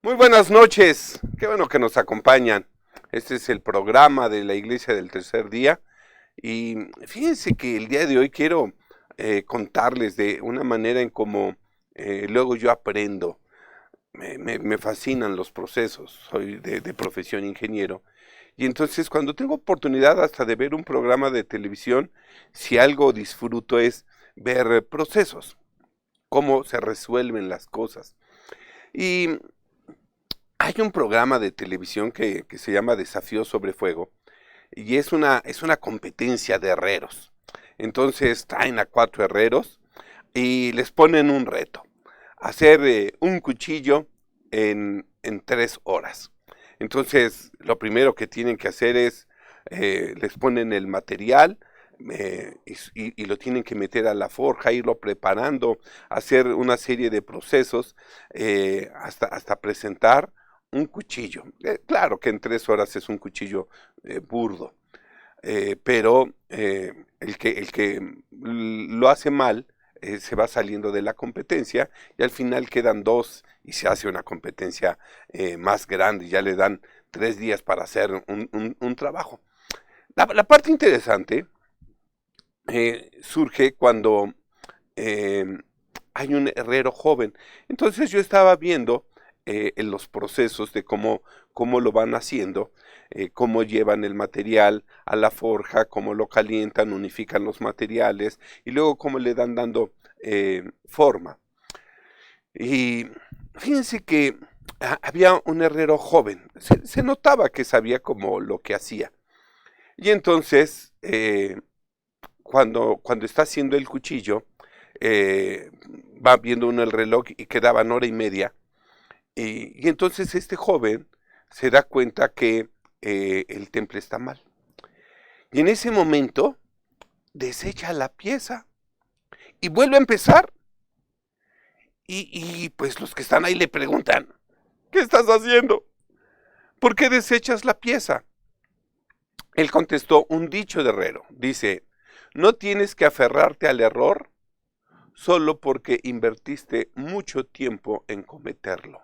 Muy buenas noches, qué bueno que nos acompañan. Este es el programa de la Iglesia del Tercer Día y fíjense que el día de hoy quiero contarles de una manera en cómo luego yo aprendo. Me fascinan los procesos, soy de profesión ingeniero y entonces cuando tengo oportunidad hasta de ver un programa de televisión, si algo disfruto es ver procesos, cómo se resuelven las cosas. Y hay un programa de televisión que se llama Desafío sobre Fuego y es una competencia de herreros. Entonces traen a 4 herreros y les ponen un reto, hacer un cuchillo en 3 horas. Entonces lo primero que tienen que hacer es, les ponen el material y lo tienen que meter a la forja, irlo preparando, hacer una serie de procesos hasta presentar un cuchillo. Claro que en 3 horas es un cuchillo burdo, pero el que lo hace mal se va saliendo de la competencia y al final quedan 2 y se hace una competencia más grande. Ya le dan 3 días para hacer un trabajo. La parte interesante surge cuando eh, hay un herrero joven. Entonces yo estaba viendo en los procesos de cómo lo van haciendo, cómo llevan el material a la forja, cómo lo calientan, unifican los materiales y luego cómo le dan dando forma. Y fíjense que había un herrero joven, se notaba que sabía como lo que hacía. Y entonces, cuando está haciendo el cuchillo, eh, va viendo uno el reloj y quedaban hora y media. Y entonces este joven se da cuenta que el temple está mal. Y en ese momento desecha la pieza y vuelve a empezar. Pues los que están ahí le preguntan, ¿qué estás haciendo? ¿Por qué desechas la pieza? Él contestó un dicho de herrero. Dice, no tienes que aferrarte al error solo porque invertiste mucho tiempo en cometerlo.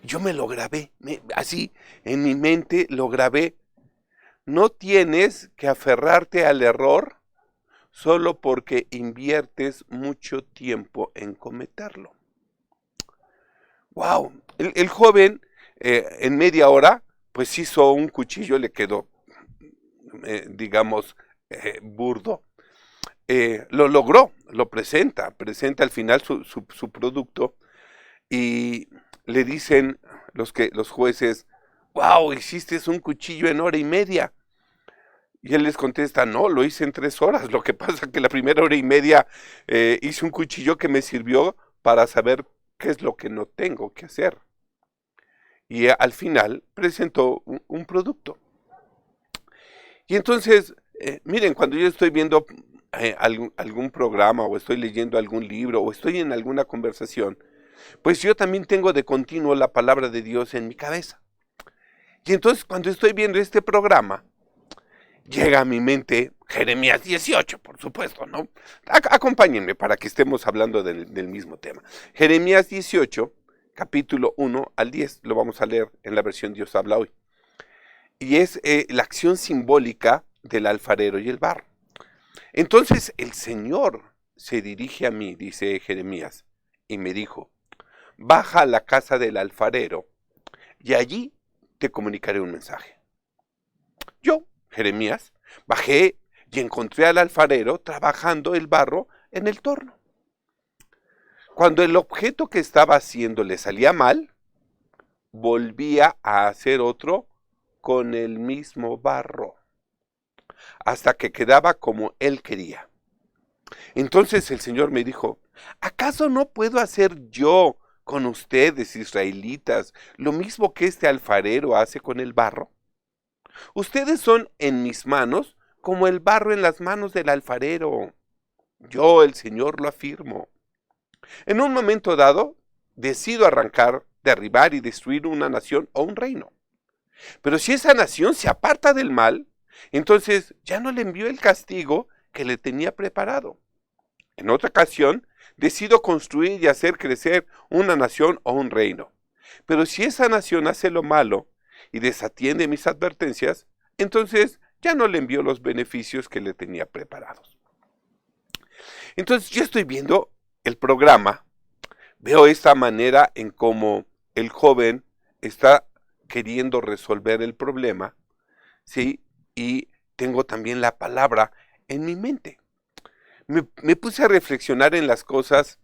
Yo me lo grabé, así en mi mente lo grabé. No tienes que aferrarte al error solo porque inviertes mucho tiempo en cometerlo. Wow, el joven en media hora pues hizo un cuchillo, le quedó, digamos, burdo. Lo logró, lo presenta al final su producto y le dicen los jueces, wow, hiciste un cuchillo en hora y media. Y él les contesta, no, lo hice en 3 horas. Lo que pasa es que la primera hora y media hice un cuchillo que me sirvió para saber qué es lo que no tengo que hacer. Y al final presentó un producto. Y entonces, miren, cuando yo estoy viendo algún programa o estoy leyendo algún libro o estoy en alguna conversación, pues yo también tengo de continuo la palabra de Dios en mi cabeza. Y entonces cuando estoy viendo este programa, llega a mi mente Jeremías 18, por supuesto, ¿no? Acompáñenme para que estemos hablando del mismo tema. Jeremías 18, capítulo 1 al 10, lo vamos a leer en la versión Dios habla hoy. Y es la acción simbólica del alfarero y el barro. Entonces el Señor se dirige a mí, dice Jeremías, y me dijo, baja a la casa del alfarero y allí te comunicaré un mensaje. Yo, Jeremías, bajé y encontré al alfarero trabajando el barro en el torno. Cuando el objeto que estaba haciendo le salía mal, volvía a hacer otro con el mismo barro, hasta que quedaba como él quería. Entonces el Señor me dijo, ¿acaso no puedo hacer yo con ustedes, israelitas, lo mismo que este alfarero hace con el barro? Ustedes son en mis manos como el barro en las manos del alfarero. Yo, el Señor, lo afirmo. En un momento dado, decido arrancar, derribar y destruir una nación o un reino. Pero si esa nación se aparta del mal, entonces ya no le envío el castigo que le tenía preparado. En otra ocasión, decido construir y hacer crecer una nación o un reino. Pero si esa nación hace lo malo y desatiende mis advertencias, entonces ya no le envío los beneficios que le tenía preparados. Entonces yo estoy viendo el programa, veo esta manera en cómo el joven está queriendo resolver el problema, ¿sí? Y tengo también la palabra en mi mente. Me puse a reflexionar en las cosas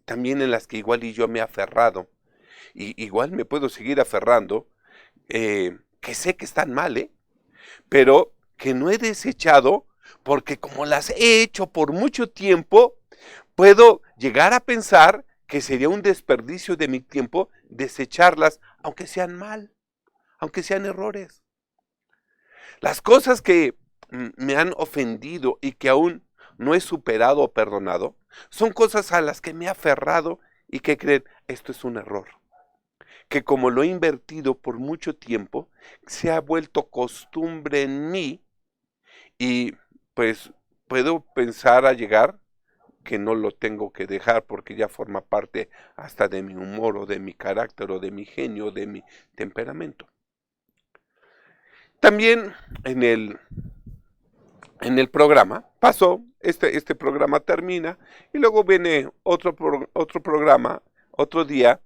también en las que igual y yo me he aferrado. Y igual me puedo seguir aferrando, que sé que están mal, pero que no he desechado porque como las he hecho por mucho tiempo, puedo llegar a pensar que sería un desperdicio de mi tiempo desecharlas, aunque sean mal, aunque sean errores. Las cosas que me han ofendido y que aún no he superado o perdonado, son cosas a las que me he aferrado y que creen, esto es un error. Que como lo he invertido por mucho tiempo, se ha vuelto costumbre en mí y pues puedo pensar a llegar que no lo tengo que dejar porque ya forma parte hasta de mi humor o de mi carácter o de mi genio o de mi temperamento. También en el programa pasó, este programa termina y luego viene otro programa, otro día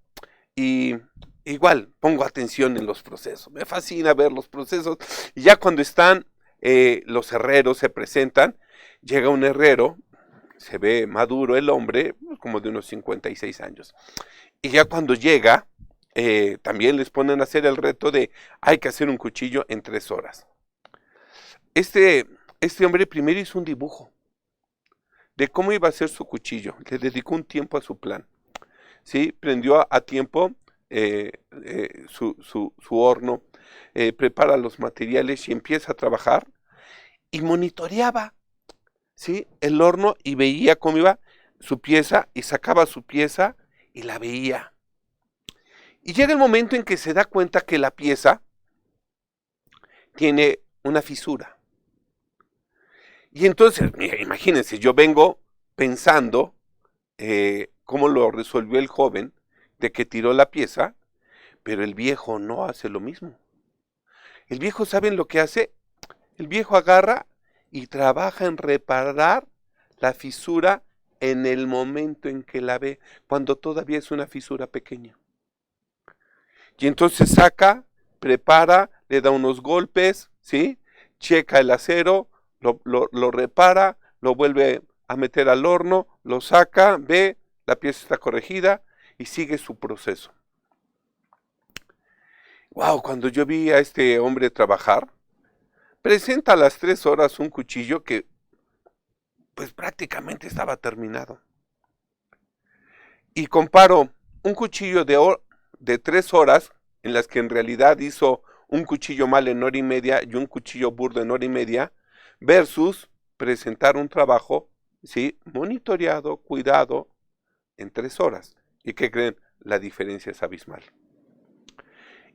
y igual pongo atención en los procesos. Me fascina ver los procesos y ya cuando están los herreros se presentan, llega un herrero, se ve maduro el hombre, como de unos 56 años. Y ya cuando llega, también les ponen a hacer el reto de hay que hacer un cuchillo en 3 horas. Este hombre primero hizo un dibujo de cómo iba a ser su cuchillo. Le dedicó un tiempo a su plan. ¿Sí? Prendió a tiempo su horno, prepara los materiales y empieza a trabajar y monitoreaba, ¿sí? El horno y veía cómo iba su pieza y sacaba su pieza y la veía. Y llega el momento en que se da cuenta que la pieza tiene una fisura. Y entonces, mira, imagínense, yo vengo pensando cómo lo resolvió el joven de que tiró la pieza, pero el viejo no hace lo mismo. El viejo, ¿saben lo que hace? El viejo agarra y trabaja en reparar la fisura en el momento en que la ve, cuando todavía es una fisura pequeña. Y entonces saca, prepara, le da unos golpes, ¿sí? Checa el acero, lo repara, lo vuelve a meter al horno, lo saca, ve, la pieza está corregida y sigue su proceso. Wow, cuando yo vi a este hombre trabajar, presenta a las 3 horas un cuchillo que pues prácticamente estaba terminado. Y comparo un cuchillo de 3 horas, en las que en realidad hizo un cuchillo mal en hora y media y un cuchillo burdo en hora y media, versus presentar un trabajo, ¿sí? Monitoreado, cuidado, en 3 horas. ¿Y qué creen? La diferencia es abismal.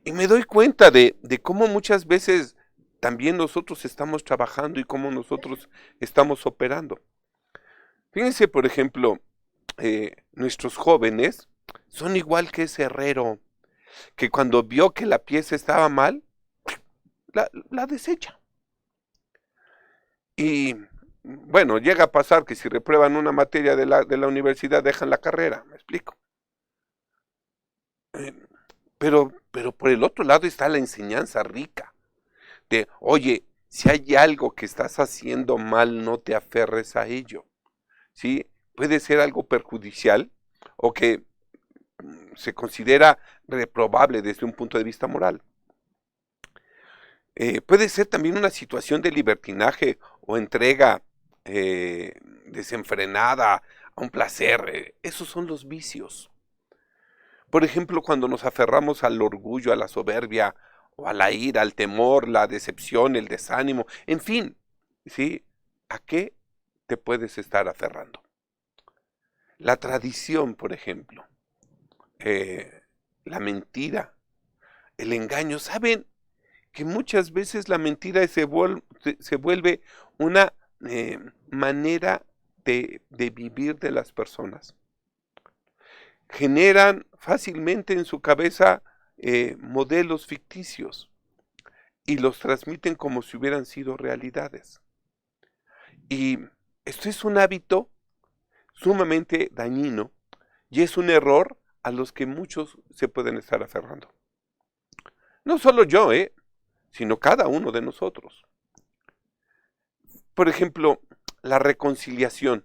Y me doy cuenta de cómo muchas veces también nosotros estamos trabajando y cómo nosotros estamos operando. Fíjense, por ejemplo, nuestros jóvenes son igual que ese herrero, que cuando vio que la pieza estaba mal, la desecha. Y bueno, llega a pasar que si reprueban una materia de la universidad dejan la carrera, ¿me explico? Pero por el otro lado está la enseñanza rica de, oye, si hay algo que estás haciendo mal, no te aferres a ello, ¿sí? Puede ser algo perjudicial o que se considera reprobable desde un punto de vista moral. Puede ser también una situación de libertinaje o entrega desenfrenada a un placer. Esos son los vicios. Por ejemplo, cuando nos aferramos al orgullo, a la soberbia, o a la ira, al temor, la decepción, el desánimo, en fin, ¿sí? ¿A qué te puedes estar aferrando? La tradición, por ejemplo, la mentira, el engaño. ¿Saben que muchas veces la mentira se vuelve una manera de vivir de las personas. Generan fácilmente en su cabeza modelos ficticios y los transmiten como si hubieran sido realidades. Y esto es un hábito sumamente dañino y es un error a los que muchos se pueden estar aferrando. No solo yo, sino cada uno de nosotros. Por ejemplo, la reconciliación.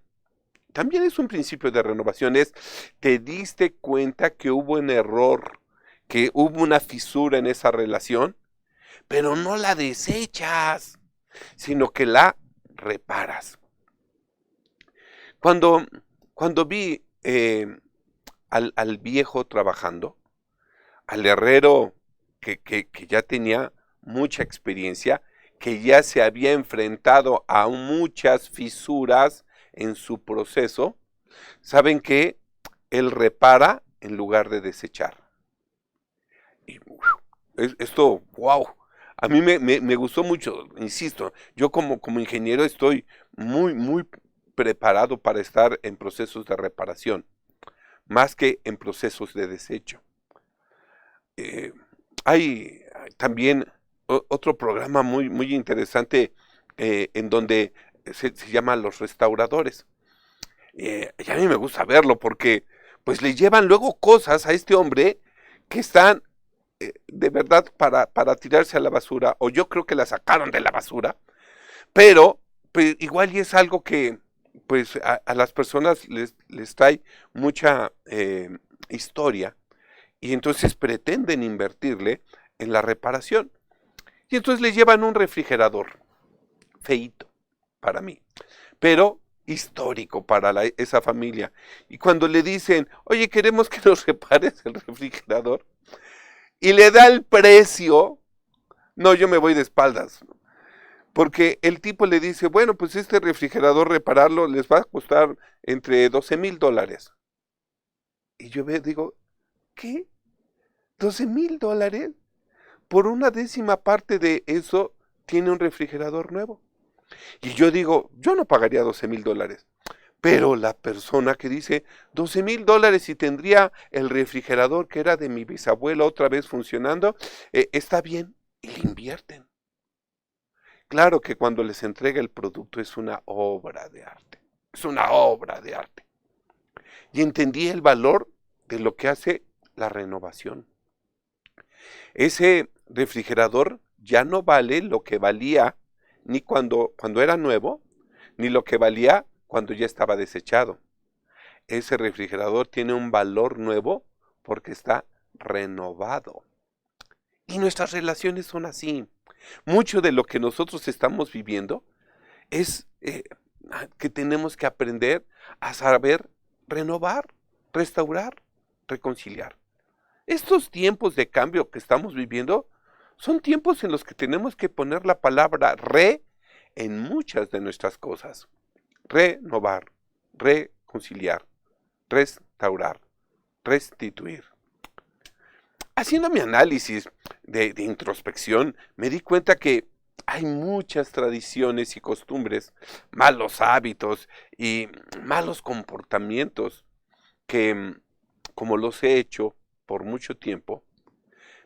También es un principio de renovación. Te diste cuenta que hubo un error, que hubo una fisura en esa relación, pero no la desechas, sino que la reparas. Cuando vi al viejo trabajando, al herrero que ya tenía mucha experiencia, que ya se había enfrentado a muchas fisuras en su proceso, saben que él repara en lugar de desechar. Y esto, wow, a mí me gustó mucho, insisto, yo como ingeniero estoy muy preparado para estar en procesos de reparación, más que en procesos de desecho. Hay también otro programa muy interesante en donde se llama Los Restauradores. Y a mí me gusta verlo porque pues le llevan luego cosas a este hombre que están de verdad para tirarse a la basura, o yo creo que la sacaron de la basura, pero pues, igual y es algo que pues a las personas les trae mucha historia y entonces pretenden invertirle en la reparación. Y entonces le llevan un refrigerador, feíto para mí, pero histórico para esa familia. Y cuando le dicen, oye, queremos que nos repares el refrigerador, y le da el precio, no, yo me voy de espaldas. Porque el tipo le dice, bueno, pues este refrigerador repararlo les va a costar entre $12,000. Y yo digo, ¿qué? $12,000 por una décima parte de eso tiene un refrigerador nuevo. Y yo digo, yo no pagaría $12,000. Pero la persona que dice $12,000 y tendría el refrigerador que era de mi bisabuela otra vez funcionando, está bien, y le invierten. Claro que cuando les entrega el producto es una obra de arte. Es una obra de arte. Y entendí el valor de lo que hace la renovación. Ese refrigerador ya no vale lo que valía ni cuando era nuevo, ni lo que valía cuando ya estaba desechado. Ese refrigerador tiene un valor nuevo porque está renovado. Y nuestras relaciones son así. Mucho de lo que nosotros estamos viviendo es que tenemos que aprender a saber renovar, restaurar, reconciliar. Estos tiempos de cambio que estamos viviendo son tiempos en los que tenemos que poner la palabra en muchas de nuestras cosas. Renovar, reconciliar, restaurar, restituir. Haciendo mi análisis de introspección, me di cuenta que hay muchas tradiciones y costumbres, malos hábitos y malos comportamientos que, como los he hecho por mucho tiempo,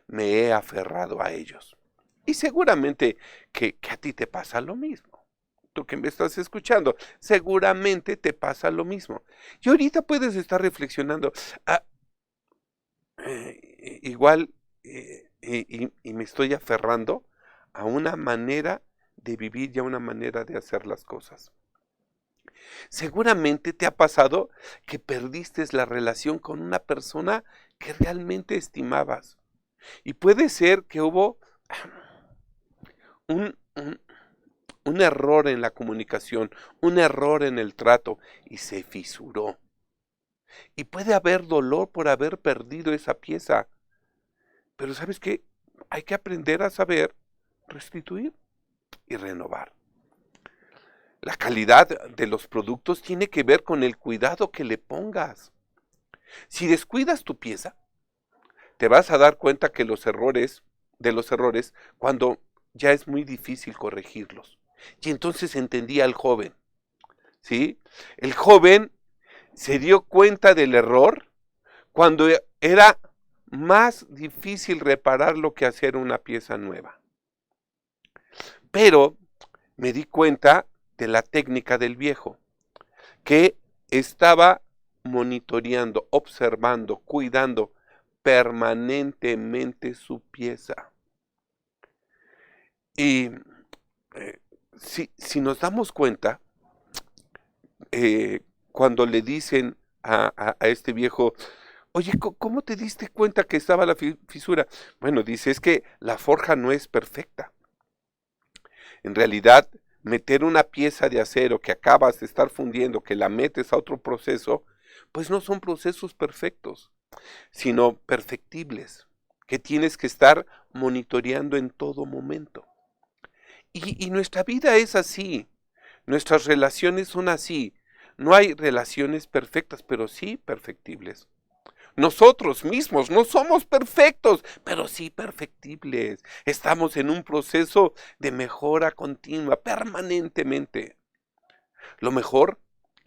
me he aferrado a ellos. Y seguramente que a ti te pasa lo mismo. Tú que me estás escuchando, seguramente te pasa lo mismo. Y ahorita puedes estar reflexionando, igual y me estoy aferrando a una manera de vivir y a una manera de hacer las cosas. Seguramente te ha pasado que perdiste la relación con una persona que realmente estimabas. Y puede ser que hubo un, un- un error en la comunicación, un error en el trato y se fisuró. Y puede haber dolor por haber perdido esa pieza. Pero ¿sabes qué? Hay que aprender a saber restituir y renovar. La calidad de los productos tiene que ver con el cuidado que le pongas. Si descuidas tu pieza, te vas a dar cuenta que de los errores cuando ya es muy difícil corregirlos. Y entonces entendí al joven. ¿sí? El joven se dio cuenta del error cuando era más difícil repararlo que hacer una pieza nueva. Pero me di cuenta de la técnica del viejo, que estaba monitoreando, observando, cuidando permanentemente su pieza. Y si nos damos cuenta, cuando le dicen a este viejo, oye, ¿cómo te diste cuenta que estaba la fisura? Bueno, dice, es que la forja no es perfecta. En realidad, meter una pieza de acero que acabas de estar fundiendo, que la metes a otro proceso, pues no son procesos perfectos, sino perfectibles, que tienes que estar monitoreando en todo momento. Y nuestra vida es así, nuestras relaciones son así. No hay relaciones perfectas, pero sí perfectibles. Nosotros mismos no somos perfectos, pero sí perfectibles. Estamos en un proceso de mejora continua, permanentemente. Lo mejor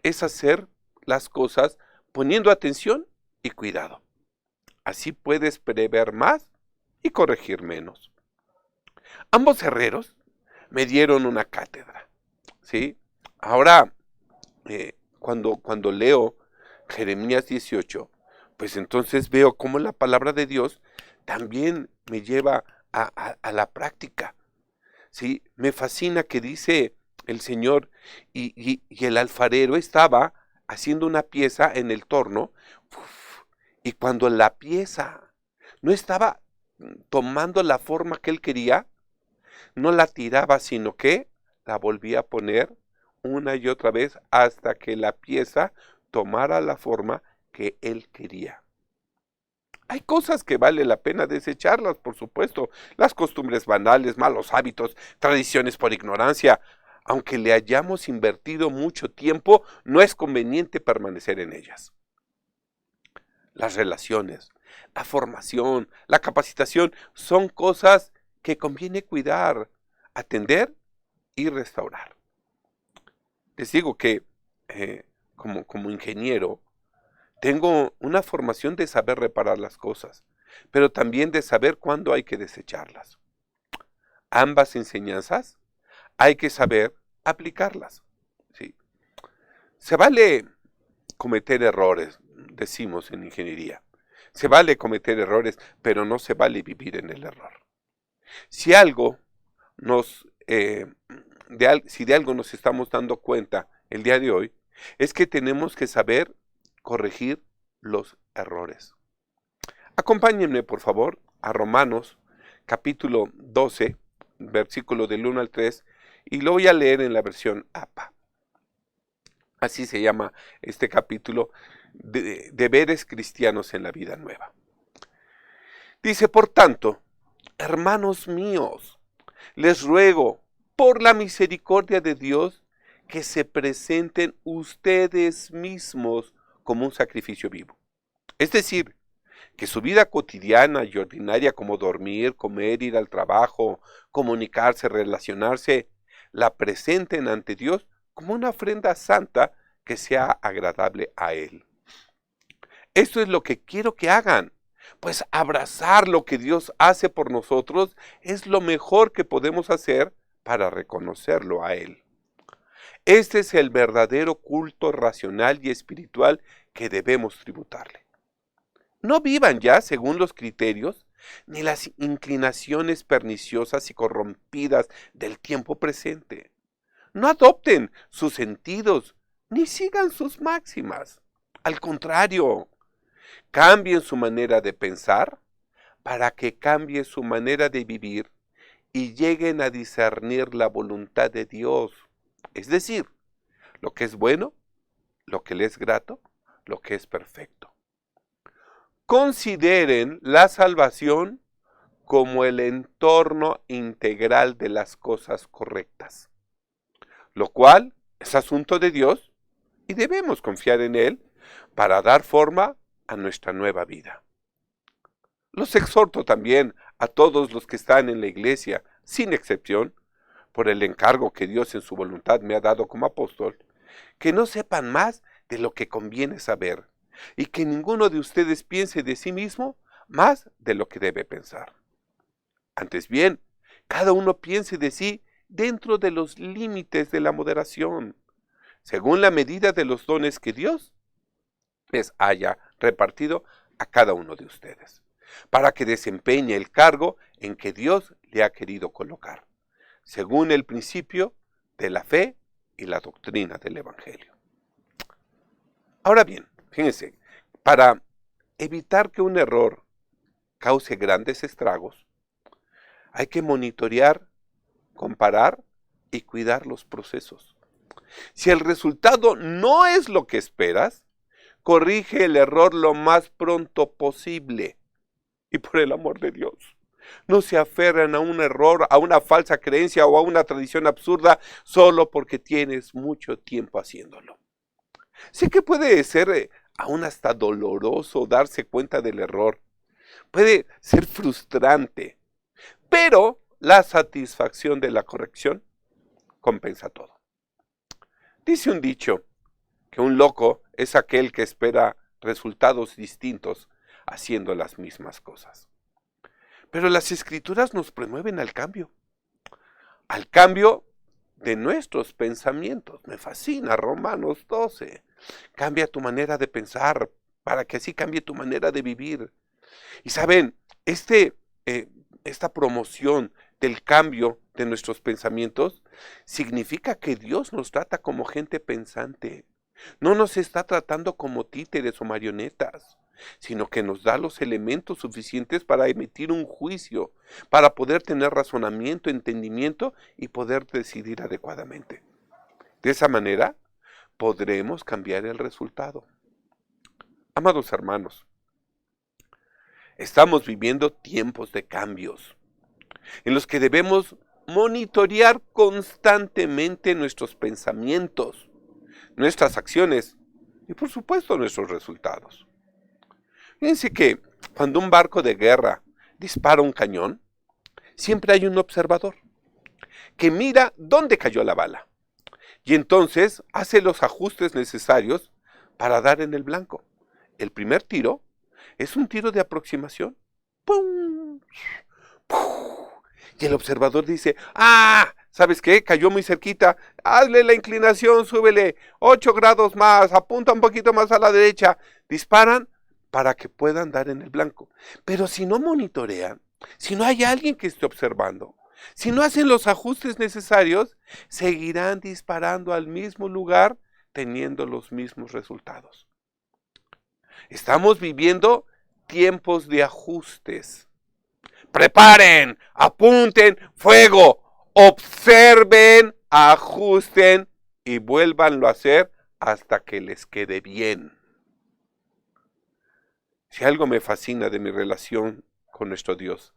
es hacer las cosas poniendo atención y cuidado. Así puedes prever más y corregir menos. Ambos herreros me dieron una cátedra, ¿sí? Ahora, cuando leo Jeremías 18, pues entonces veo cómo la palabra de Dios también me lleva a la práctica, ¿sí? Me fascina que dice el Señor, y el alfarero estaba haciendo una pieza en el torno, uf, y cuando la pieza no estaba tomando la forma que él quería, no la tiraba, sino que la volvía a poner una y otra vez hasta que la pieza tomara la forma que él quería. Hay cosas que vale la pena desecharlas, por supuesto, las costumbres banales, malos hábitos, tradiciones por ignorancia. Aunque le hayamos invertido mucho tiempo, no es conveniente permanecer en ellas. Las relaciones, la formación, la capacitación son cosas que conviene cuidar, atender y restaurar. Les digo que como ingeniero tengo una formación de saber reparar las cosas, pero también de saber cuándo hay que desecharlas. Ambas enseñanzas hay que saber aplicarlas. ¿Sí? Se vale cometer errores, decimos en ingeniería. Se vale cometer errores, pero no se vale vivir en el error. Si algo si de algo nos estamos dando cuenta el día de hoy, es que tenemos que saber corregir los errores. Acompáñenme, por favor, a Romanos, capítulo 12, versículo del 1 al 3, y lo voy a leer en la versión APA. Así se llama este capítulo, de deberes cristianos en la vida nueva. Dice, por tanto, hermanos míos, les ruego, por la misericordia de Dios, que se presenten ustedes mismos como un sacrificio vivo. Es decir, que su vida cotidiana y ordinaria, como dormir, comer, ir al trabajo, comunicarse, relacionarse, la presenten ante Dios como una ofrenda santa que sea agradable a Él. Esto es lo que quiero que hagan, pues abrazar lo que Dios hace por nosotros es lo mejor que podemos hacer para reconocerlo a Él. Este es el verdadero culto racional y espiritual que debemos tributarle. No vivan ya según los criterios ni las inclinaciones perniciosas y corrompidas del tiempo presente. No adopten sus sentidos ni sigan sus máximas. Al contrario, cambien su manera de pensar para que cambie su manera de vivir y lleguen a discernir la voluntad de Dios. Es decir, lo que es bueno, lo que le es grato, lo que es perfecto. Consideren la salvación como el entorno integral de las cosas correctas, lo cual es asunto de Dios y debemos confiar en Él para dar forma a nuestra nueva vida. Los exhorto también a todos los que están en la iglesia, sin excepción, por el encargo que Dios en su voluntad me ha dado como apóstol, que no sepan más de lo que conviene saber, y que ninguno de ustedes piense de sí mismo más de lo que debe pensar. Antes bien, cada uno piense de sí dentro de los límites de la moderación, según la medida de los dones que Dios les haya repartido a cada uno de ustedes, para que desempeñe el cargo en que Dios le ha querido colocar, según el principio de la fe y la doctrina del Evangelio. Ahora bien, fíjense, para evitar que un error cause grandes estragos, hay que monitorear, comparar y cuidar los procesos. Si el resultado no es lo que esperas, corrige el error lo más pronto posible. Y por el amor de Dios, no se aferren a un error, a una falsa creencia o a una tradición absurda solo porque tienes mucho tiempo haciéndolo. Sé que puede ser aún hasta doloroso darse cuenta del error. Puede ser frustrante, pero la satisfacción de la corrección compensa todo. Dice un dicho que un loco es aquel que espera resultados distintos haciendo las mismas cosas. Pero las Escrituras nos promueven al cambio de nuestros pensamientos. Me fascina Romanos 12. Cambia tu manera de pensar para que así cambie tu manera de vivir. Y saben, esta promoción del cambio de nuestros pensamientos significa que Dios nos trata como gente pensante. No nos está tratando como títeres o marionetas, sino que nos da los elementos suficientes para emitir un juicio, para poder tener razonamiento, entendimiento y poder decidir adecuadamente. De esa manera, podremos cambiar el resultado. Amados hermanos, estamos viviendo tiempos de cambios, en los que debemos monitorear constantemente nuestros pensamientos, nuestras acciones y por supuesto nuestros resultados. Fíjense que cuando un barco de guerra dispara un cañón, siempre hay un observador que mira dónde cayó la bala y entonces hace los ajustes necesarios para dar en el blanco. El primer tiro es un tiro de aproximación. ¡Pum! ¡Pum! Y el observador dice, ¿sabes qué? Cayó muy cerquita, hazle la inclinación, súbele 8 grados más, apunta un poquito más a la derecha. Disparan para que puedan dar en el blanco. Pero si no monitorean, si no hay alguien que esté observando, si no hacen los ajustes necesarios, seguirán disparando al mismo lugar teniendo los mismos resultados. Estamos viviendo tiempos de ajustes. Preparen, apunten, fuego, observen, ajusten y vuélvanlo a hacer hasta que les quede bien. Si algo me fascina de mi relación con nuestro Dios,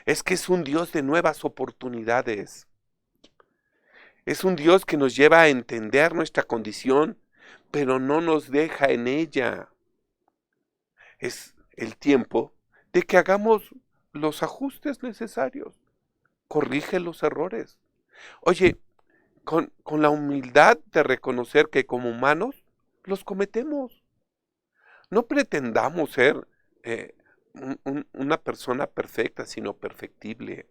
es que es un Dios de nuevas oportunidades. Es un Dios que nos lleva a entender nuestra condición, pero no nos deja en ella. Es el tiempo de que hagamos los ajustes necesarios. Corrige los errores. Oye, con la humildad de reconocer que como humanos los cometemos. No pretendamos ser una persona perfecta, sino perfectible.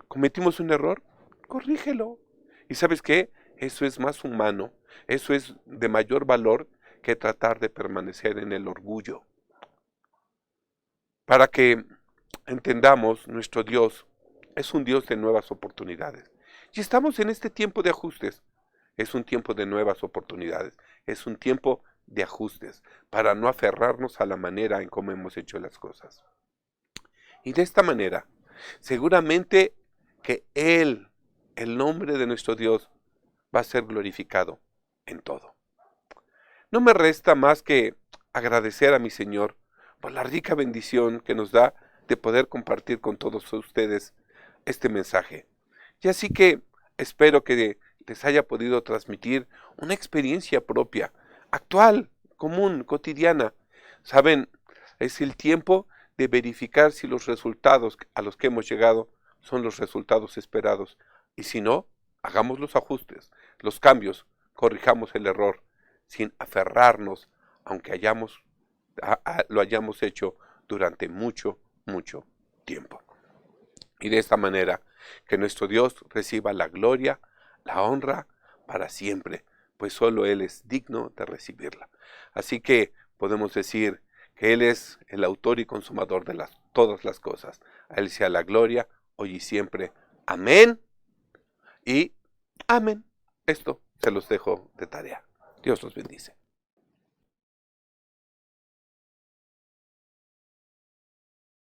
¿Cometimos un error? Corrígelo. ¿Y sabes qué? Eso es más humano, eso es de mayor valor que tratar de permanecer en el orgullo. Para que entendamos, nuestro Dios es un Dios de nuevas oportunidades. Y estamos en este tiempo de ajustes. Es un tiempo de nuevas oportunidades. Es un tiempo de ajustes para no aferrarnos a la manera en cómo hemos hecho las cosas. Y de esta manera, seguramente que el nombre de nuestro Dios, va a ser glorificado en todo. No me resta más que agradecer a mi Señor por la rica bendición que nos da de poder compartir con todos ustedes este mensaje. Y así que espero que les haya podido transmitir una experiencia propia, actual, común, cotidiana. Saben, es el tiempo de verificar si los resultados a los que hemos llegado son los resultados esperados. Y si no, hagamos los ajustes, los cambios, corrijamos el error sin aferrarnos, aunque lo hayamos hecho durante mucho, mucho tiempo. Y de esta manera, que nuestro Dios reciba la gloria, la honra para siempre, pues solo Él es digno de recibirla. Así que podemos decir que Él es el autor y consumador de todas las cosas. A Él sea la gloria, hoy y siempre. Amén y amén. Esto se los dejo de tarea. Dios los bendice.